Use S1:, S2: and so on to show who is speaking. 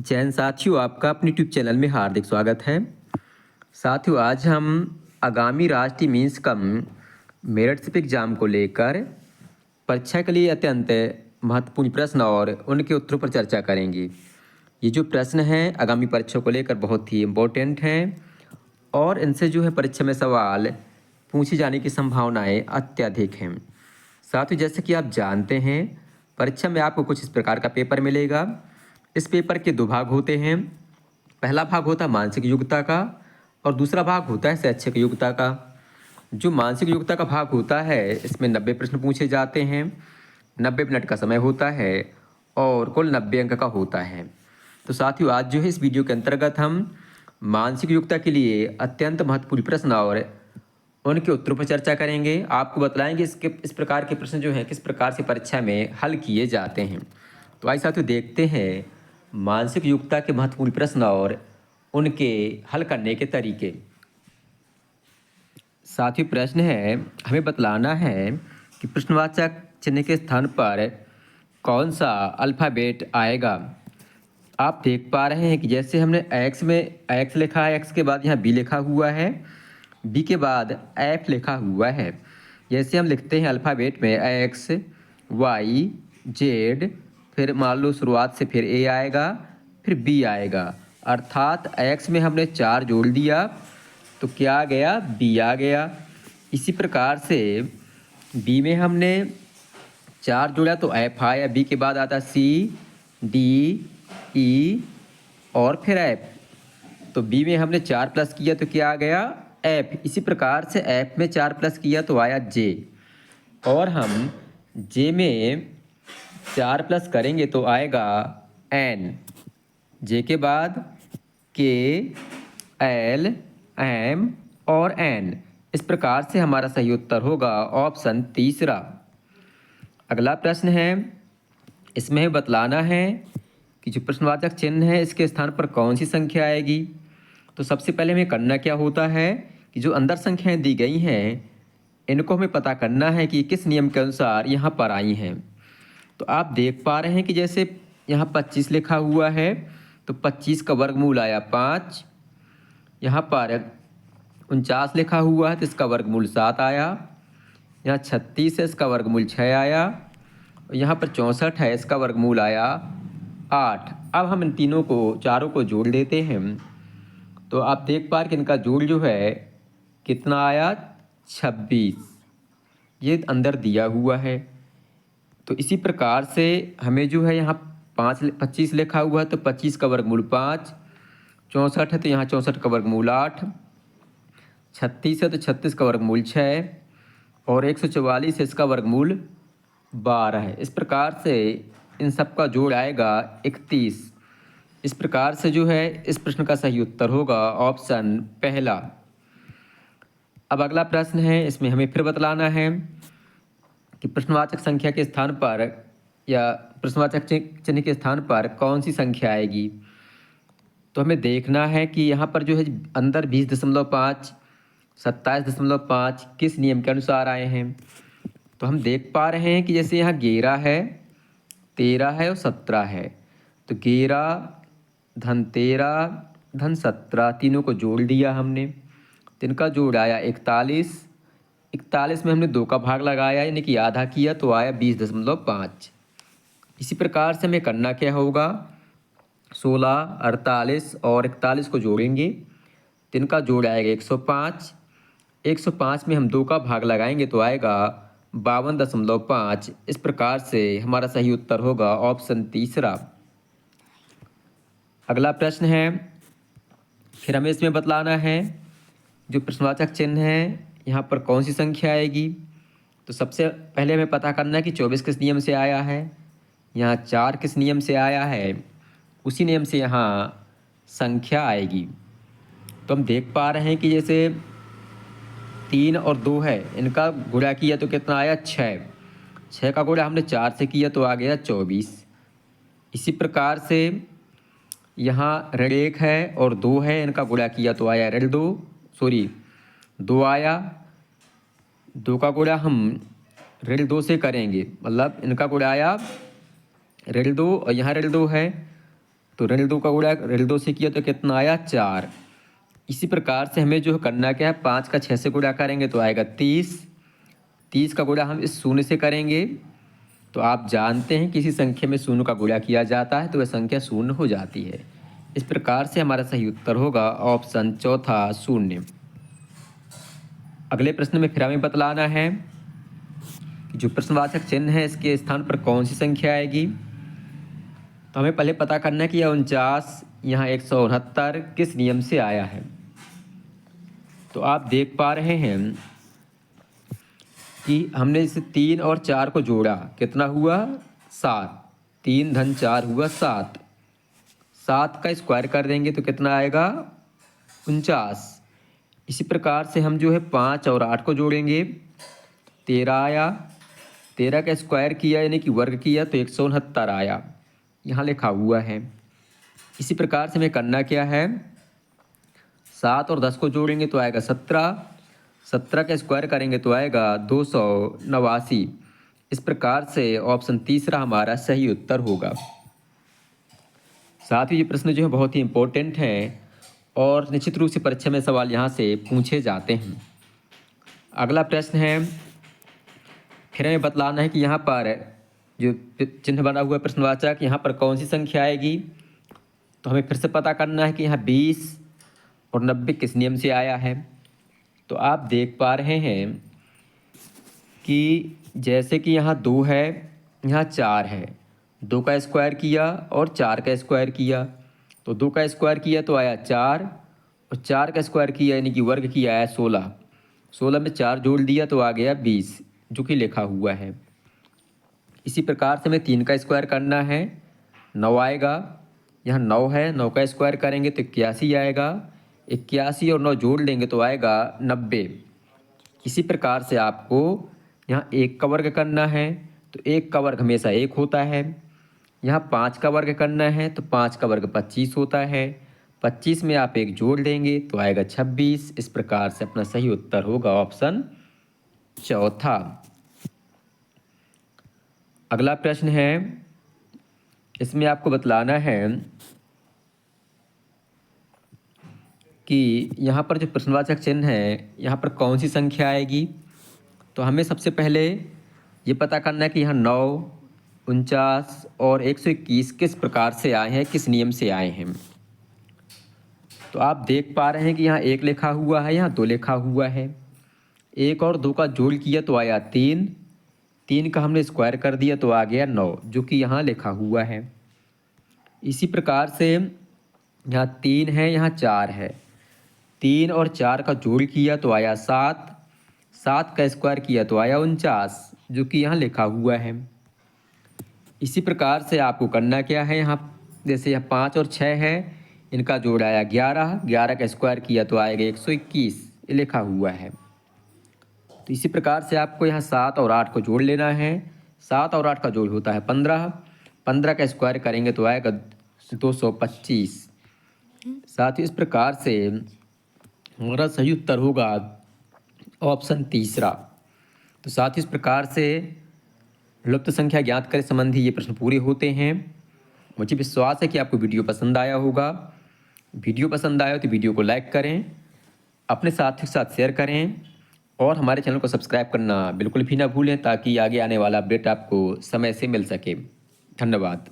S1: जैन साथियों, आपका अपने यूट्यूब चैनल में हार्दिक स्वागत है। साथियों, आज हम आगामी राष्ट्रीय मीन्स कम मेरिटशिप एग्जाम को लेकर परीक्षा के लिए अत्यंत महत्वपूर्ण प्रश्न और उनके उत्तरों पर चर्चा करेंगे। ये जो प्रश्न हैं आगामी परीक्षा को लेकर बहुत ही इम्पोर्टेंट हैं और इनसे जो है परीक्षा में सवाल पूछे जाने की संभावनाएं अत्यधिक हैं। साथियों, जैसे कि आप जानते हैं, परीक्षा में आपको कुछ इस प्रकार का पेपर मिलेगा। इस पेपर के दो भाग होते हैं। पहला भाग होता है मानसिक योग्यता का और दूसरा भाग होता है शैक्षिक योग्यता का। जो मानसिक योग्यता का भाग होता है, इसमें 90 प्रश्न पूछे जाते हैं, 90 मिनट का समय होता है और कुल 90 अंक का होता है। तो साथियों, आज जो है इस वीडियो के अंतर्गत हम मानसिक योग्यता के लिए अत्यंत महत्वपूर्ण प्रश्न और उनके उत्तरों पर चर्चा करेंगे। आपको बतलाएंगे इस प्रकार के प्रश्न जो हैं किस प्रकार से परीक्षा में हल किए जाते हैं। तो आइए साथियों, देखते हैं मानसिक योग्यता के महत्वपूर्ण प्रश्न और उनके हल करने के तरीके। साथियों, प्रश्न है, हमें बतलाना है कि प्रश्नवाचक चिन्ह के स्थान पर कौन सा अल्फ़ाबेट आएगा। आप देख पा रहे हैं कि जैसे हमने एक्स में एक्स लिखा है, एक्स के बाद यहाँ बी लिखा हुआ है, बी के बाद एफ लिखा हुआ है। जैसे हम लिखते हैं अल्फ़ाबेट में एक्स, वाई, जेड, फिर मान लो शुरुआत से फिर ए आएगा, फिर बी आएगा, अर्थात एक्स में हमने 4 जोड़ दिया तो क्या आ गया, बी आ गया। इसी प्रकार से बी में हमने 4 जोड़ा तो एफ आया, बी के बाद आता सी, डी, ई और फिर एफ। तो बी में हमने 4 प्लस किया तो क्या आ गया, एफ। इसी प्रकार से एफ में 4 प्लस किया तो आया जे, और हम जे में 4 प्लस करेंगे तो आएगा एन। जे के बाद के, एल, एम और एन। इस प्रकार से हमारा सही उत्तर होगा ऑप्शन तीसरा। अगला प्रश्न है, इसमें हमें बतलाना है कि जो प्रश्नवाचक चिन्ह है इसके स्थान पर कौन सी संख्या आएगी। तो सबसे पहले हमें करना क्या होता है कि जो अंदर संख्याएं दी गई हैं इनको हमें पता करना है कि किस नियम के अनुसार यहाँ पर आई हैं। तो आप देख पा रहे हैं कि जैसे यहाँ 25 लिखा हुआ है तो 25 का वर्गमूल आया 5। यहाँ पर 49 लिखा हुआ है तो इसका वर्गमूल 7 आया। यहाँ 36 है, इसका वर्गमूल 6 आया। और यहाँ पर 64 है, इसका वर्गमूल आया 8। अब हम इन तीनों को चारों को जोड़ देते हैं तो आप देख पा रहे कि इनका जोड़ जो है कितना आया, 26। ये अंदर दिया हुआ है। तो इसी प्रकार से हमें जो है यहाँ 25 लिखा हुआ है तो 25 का वर्गमूल 5, 64 है तो यहाँ 64 का वर्गमूल 8, 36 है तो 36 का वर्गमूल 6 और 144 है इसका वर्गमूल 12 है। इस प्रकार से इन सब का जोड़ आएगा 31। इस प्रकार से जो है इस प्रश्न का सही उत्तर होगा ऑप्शन पहला। अब अगला प्रश्न है, इसमें हमें फिर बतलाना है कि प्रश्नवाचक संख्या के स्थान पर या प्रश्नवाचक चिन्ह के स्थान पर कौन सी संख्या आएगी। तो हमें देखना है कि यहाँ पर जो है अंदर 20.5, 27.5 किस नियम के अनुसार आए हैं। तो हम देख पा रहे हैं कि जैसे यहाँ 11 है, 13 है और 17 है। तो 11 धन 13 धन 17 तीनों को जोड़ दिया हमने तो इनका जोड़ आया 41। 41 में हमने 2 का भाग लगाया यानी कि आधा किया तो आया 20.5। इसी प्रकार से हमें करना क्या होगा, 16, 48 और 41 को जोड़ेंगे तो इनका जोड़ आएगा 105। 105 में हम 2 का भाग लगाएंगे तो आएगा 52.5। इस प्रकार से हमारा सही उत्तर होगा ऑप्शन तीसरा। अगला प्रश्न है, फिर हमें इसमें बतलाना है जो प्रश्नवाचक चिन्ह है यहाँ पर कौन सी संख्या आएगी। तो सबसे पहले हमें पता करना है कि 24 किस नियम से आया है, यहाँ 4 किस नियम से आया है, उसी नियम से यहाँ संख्या आएगी। तो हम देख पा रहे हैं कि जैसे 3 और 2 है, इनका गुणा किया तो कितना आया, 6। 6 का गुणा हमने 4 से किया तो आ गया 24। इसी प्रकार से यहाँ ऋण 1 है और 2 है, इनका गुणा किया तो आया ऋण 2 आया। 2 का गुणा हम ऋण 2 से करेंगे, मतलब इनका गुणा आया ऋण 2 और यहाँ ऋण 2 है तो ऋण 2 का गुणा ऋण 2 से किया तो कितना आया 4। इसी प्रकार से हमें जो करना क्या है, 5 का 6 से गुणा करेंगे तो आएगा 30। 30 का गुणा हम इस शून्य से करेंगे तो आप जानते हैं किसी संख्या में शून्य का गुणा किया जाता है तो वह संख्या शून्य हो जाती है। इस प्रकार से हमारा सही उत्तर होगा ऑप्शन चौथा शून्य। अगले प्रश्न में फिर हमें बतलाना है कि जो प्रश्नवाचक चिन्ह है इसके स्थान पर कौन सी संख्या आएगी। तो हमें पहले पता करना है कि यह 49 यहाँ 169 किस नियम से आया है। तो आप देख पा रहे हैं कि हमने इसे 3 और 4 को जोड़ा, कितना हुआ 7। 3 धन 4 हुआ 7। 7 का स्क्वायर कर देंगे तो कितना आएगा 49। इसी प्रकार से हम जो है 5 और 8 को जोड़ेंगे, 13 आया। 13 का स्क्वायर किया यानी कि वर्ग किया तो 169 आया, यहाँ लिखा हुआ है। इसी प्रकार से हमें करना क्या है, 7 और 10 को जोड़ेंगे तो आएगा 17। 17 का स्क्वायर करेंगे तो आएगा 289। इस प्रकार से ऑप्शन तीसरा हमारा सही उत्तर होगा। साथ ही ये प्रश्न जो है बहुत ही इम्पोर्टेंट है और निश्चित रूप से परीक्षा में सवाल यहाँ से पूछे जाते हैं। अगला प्रश्न है, फिर हमें बतलाना है कि यहाँ पर जो चिन्ह बना हुआ है प्रश्नवाचक, यहाँ पर कौन सी संख्या आएगी। तो हमें फिर से पता करना है कि यहाँ 20 और 90 किस नियम से आया है। तो आप देख पा रहे हैं कि जैसे कि यहाँ 2 है, यहाँ 4 है। 2 का स्क्वायर किया और 4 का स्क्वायर किया तो 2 का स्क्वायर किया तो आया 4 और 4 का स्क्वायर किया यानी कि वर्ग किया आया 16। 16 में 4 जोड़ दिया तो आ गया 20, जो कि लिखा हुआ है। इसी प्रकार से हमें 3 का स्क्वायर करना है, 9 आएगा। यहाँ 9 है, 9 का स्क्वायर करेंगे तो 81 आएगा। 81 और 9 जोड़ लेंगे तो आएगा 90। इसी प्रकार से आपको यहाँ 1 का वर्ग करना है तो 1 का वर्ग हमेशा 1 होता है। यहाँ 5 का वर्ग करना है तो 5 का वर्ग 25 होता है। 25 में आप 1 जोड़ लेंगे तो आएगा 26। इस प्रकार से अपना सही उत्तर होगा ऑप्शन चौथा। अगला प्रश्न है, इसमें आपको बतलाना है कि यहाँ पर जो प्रश्नवाचक चिन्ह है यहाँ पर कौन सी संख्या आएगी। तो हमें सबसे पहले ये पता करना है कि यहाँ 9, 49 और 121 किस प्रकार से आए हैं, किस नियम से आए हैं। तो आप देख पा रहे हैं कि यहाँ 1 लिखा हुआ है, यहाँ 2 लिखा हुआ है। 1 और 2 का जोड़ किया तो आया 3। 3 का हमने स्क्वायर कर दिया तो आ गया 9, जो कि यहाँ लिखा हुआ है। इसी प्रकार से यहाँ 3 है, यहाँ 4 है। 3 और 4 का जोड़ किया तो आया 7। 7 का स्क्वायर किया तो आया 49, जो कि यहाँ लिखा हुआ है। इसी प्रकार से आपको करना क्या है, यहाँ जैसे यहाँ 5 और 6 है, इनका जोड़ आया 11। 11 का स्क्वायर किया तो आएगा 121, ये लिखा हुआ है। तो इसी प्रकार से आपको यहाँ 7 और 8 को जोड़ लेना है। 7 और 8 का जोड़ होता है 15। 15 का स्क्वायर करेंगे तो आएगा 225। साथ ही इस प्रकार से हमारा सही उत्तर होगा ऑप्शन तीसरा। तो साथ ही इस प्रकार से लुप्त संख्या ज्ञात करें संबंधी ये प्रश्न पूरे होते हैं। मुझे विश्वास है कि आपको वीडियो पसंद आया होगा। वीडियो पसंद आया तो वीडियो को लाइक करें, अपने साथियों के साथ शेयर करें और हमारे चैनल को सब्सक्राइब करना बिल्कुल भी ना भूलें ताकि आगे आने वाला अपडेट आपको समय से मिल सके। धन्यवाद।